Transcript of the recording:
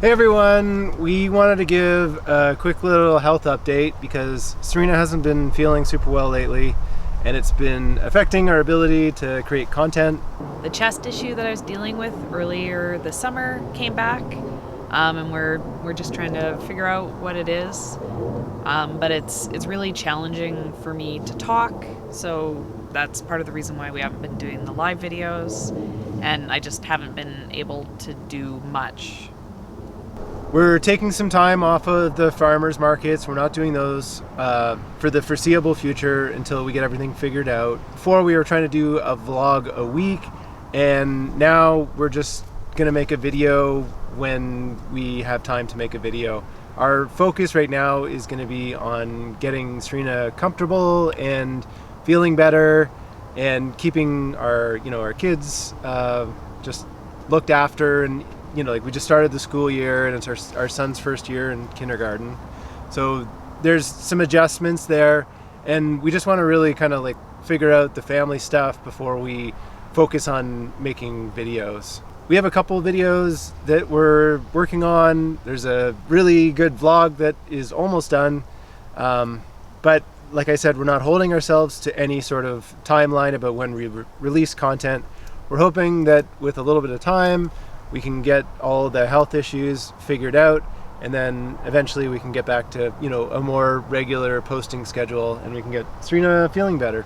Hey everyone, we wanted to give a quick little health update because Serina hasn't been feeling super well lately and it's been affecting our ability to create content. The chest issue that I was dealing with earlier this summer came back, and we're just trying to figure out what it is. But it's really challenging for me to talk, so that's part of the reason why we haven't been doing the live videos, and I just haven't been able to do much. We're taking some time off of the farmers markets. We're not doing those for the foreseeable future until we get everything figured out. Before we were trying to do a vlog a week, and now we're just gonna make a video when we have time to make a video. Our focus right now is gonna be on getting Serina comfortable and feeling better and keeping our kids just looked after. And we just started the school year and it's our son's first year in kindergarten. So there's some adjustments there and we just want to really kind of figure out the family stuff before we focus on making videos. We have a couple of videos that we're working on. There's a really good vlog that is almost done. But like I said, we're not holding ourselves to any sort of timeline about when we release content. We're hoping that with a little bit of time, we can get all the health issues figured out, and then eventually we can get back to a more regular posting schedule and we can get Serina feeling better.